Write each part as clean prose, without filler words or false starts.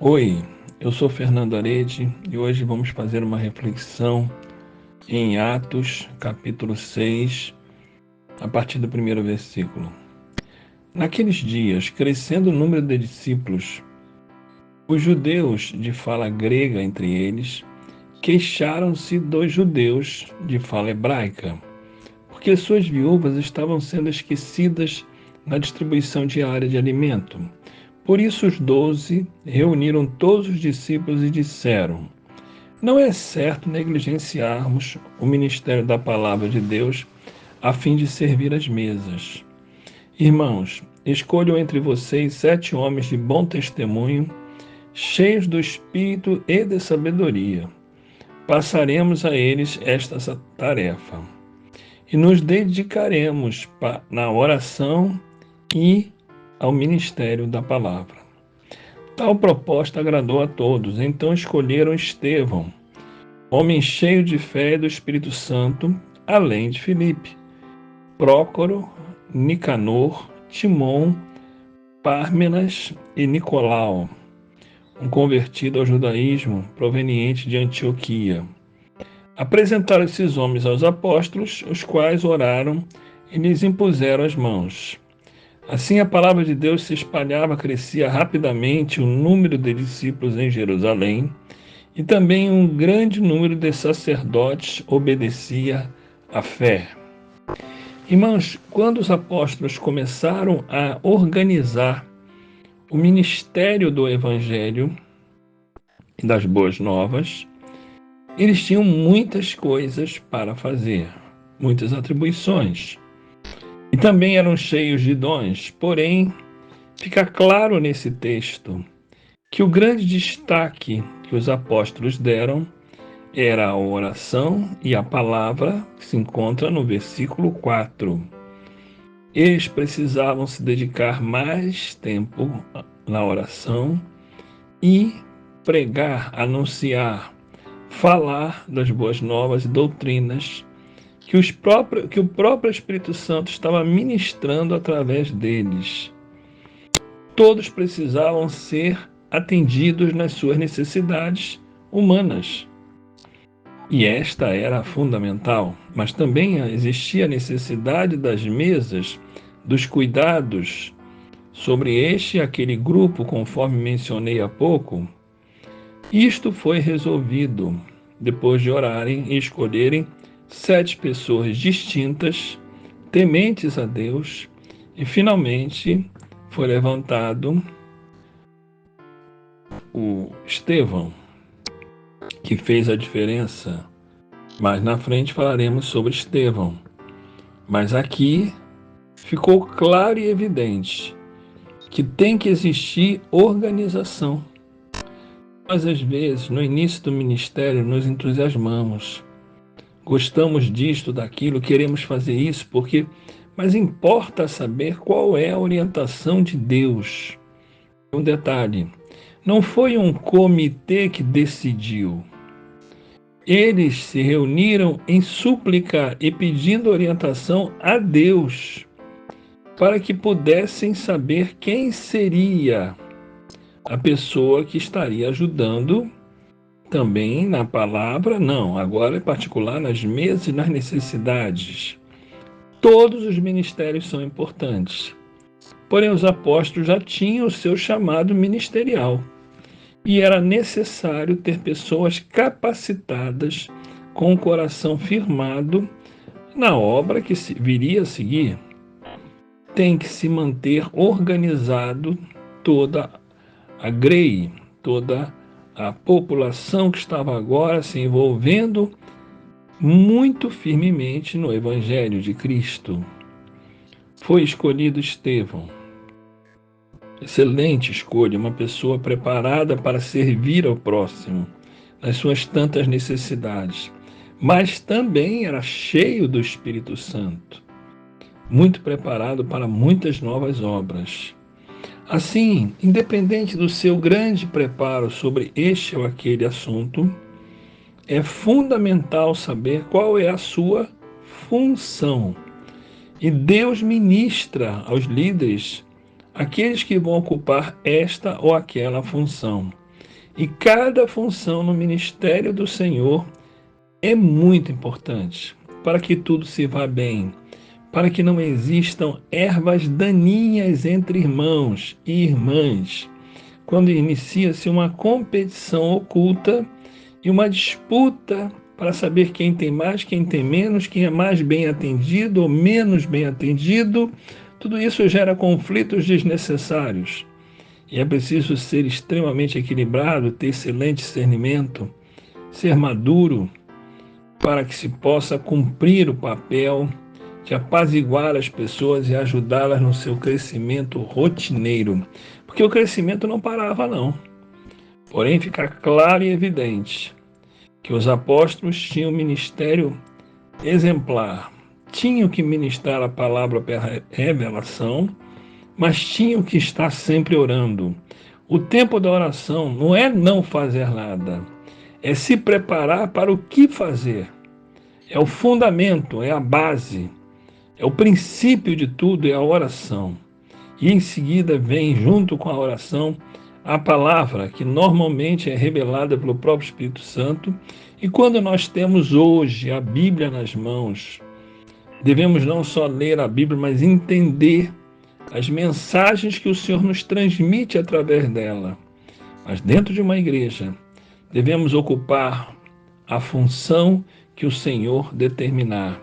Oi, eu sou Fernando Arede e hoje vamos fazer uma reflexão em Atos, capítulo 6, a partir do primeiro versículo. Naqueles dias, crescendo o número de discípulos, os judeus de fala grega entre eles queixaram-se dos judeus de fala hebraica, porque suas viúvas estavam sendo esquecidas na distribuição diária de alimento. Por isso os 12 reuniram todos os discípulos e disseram: Não é certo negligenciarmos o ministério da palavra de Deus a fim de servir as mesas. Irmãos, escolham entre vocês 7 homens de bom testemunho, cheios do Espírito e de sabedoria. Passaremos a eles esta tarefa e nos dedicaremos na oração e ao ministério da palavra. Tal proposta agradou a todos, então escolheram Estevão, homem cheio de fé e do Espírito Santo, além de Filipe, Prócoro, Nicanor, Timon, Pármenas e Nicolau, um convertido ao judaísmo proveniente de Antioquia. Apresentaram esses homens aos apóstolos, os quais oraram e lhes impuseram as mãos. Assim a palavra de Deus se espalhava, crescia rapidamente o número de discípulos em Jerusalém, e também um grande número de sacerdotes obedecia à fé. Irmãos, quando os apóstolos começaram a organizar o ministério do Evangelho e das Boas Novas, eles tinham muitas coisas para fazer, muitas atribuições. E também eram cheios de dons, porém, fica claro nesse texto que o grande destaque que os apóstolos deram era a oração e a palavra, que se encontra no versículo 4. Eles precisavam se dedicar mais tempo na oração e pregar, anunciar, falar das boas novas e doutrinas que o próprio Espírito Santo estava ministrando através deles. Todos precisavam ser atendidos nas suas necessidades humanas. E esta era fundamental, mas também existia a necessidade das mesas, dos cuidados sobre este e aquele grupo, conforme mencionei há pouco. Isto foi resolvido depois de orarem e escolherem 7 pessoas distintas, tementes a Deus, e finalmente foi levantado o Estevão, que fez a diferença. Mais na frente falaremos sobre Estevão. Mas aqui ficou claro e evidente que tem que existir organização. Nós, às vezes, no início do ministério, nos entusiasmamos. Gostamos disto, daquilo, queremos fazer isso, mas importa saber qual é a orientação de Deus. Um detalhe, não foi um comitê que decidiu. Eles se reuniram em súplica e pedindo orientação a Deus, para que pudessem saber quem seria a pessoa que estaria ajudando também na palavra, não, agora em particular nas mesas e nas necessidades. Todos os ministérios são importantes. Porém, os apóstolos já tinham o seu chamado ministerial e era necessário ter pessoas capacitadas com o coração firmado na obra que viria a seguir. Tem que se manter organizado toda a grei, toda a população que estava agora se envolvendo muito firmemente no Evangelho de Cristo. Foi escolhido Estevão. Excelente escolha, uma pessoa preparada para servir ao próximo, nas suas tantas necessidades, mas também era cheio do Espírito Santo, muito preparado para muitas novas obras. Assim, independente do seu grande preparo sobre este ou aquele assunto, é fundamental saber qual é a sua função. E Deus ministra aos líderes aqueles que vão ocupar esta ou aquela função. E cada função no ministério do Senhor é muito importante para que tudo se vá bem, para que não existam ervas daninhas entre irmãos e irmãs, quando inicia-se uma competição oculta e uma disputa para saber quem tem mais, quem tem menos, quem é mais bem atendido ou menos bem atendido. Tudo isso gera conflitos desnecessários. E é preciso ser extremamente equilibrado, ter excelente discernimento, ser maduro, para que se possa cumprir o papel de apaziguar as pessoas e ajudá-las no seu crescimento rotineiro. Porque o crescimento não parava, não. Porém, fica claro e evidente que os apóstolos tinham um ministério exemplar. Tinham que ministrar a palavra pela revelação, mas tinham que estar sempre orando. O tempo da oração não é não fazer nada, é se preparar para o que fazer. É o fundamento, é a base, é o princípio de tudo, é a oração. E em seguida vem, junto com a oração, a palavra, que normalmente é revelada pelo próprio Espírito Santo. E quando nós temos hoje a Bíblia nas mãos, devemos não só ler a Bíblia, mas entender as mensagens que o Senhor nos transmite através dela. Mas dentro de uma igreja, devemos ocupar a função que o Senhor determinar.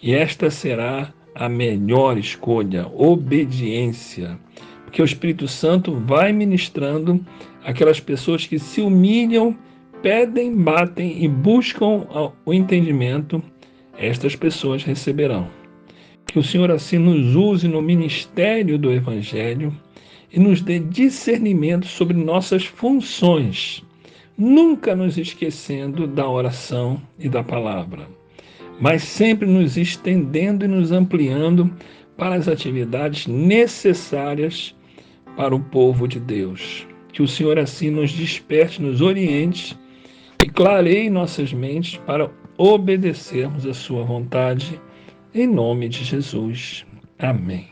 E esta será a melhor escolha, obediência. Porque o Espírito Santo vai ministrando aquelas pessoas que se humilham, pedem, batem e buscam o entendimento. Estas pessoas receberão. Que o Senhor assim nos use no ministério do Evangelho e nos dê discernimento sobre nossas funções, nunca nos esquecendo da oração e da palavra, mas sempre nos estendendo e nos ampliando para as atividades necessárias para o povo de Deus. Que o Senhor assim nos desperte, nos oriente e clareie nossas mentes para obedecermos a sua vontade, em nome de Jesus. Amém.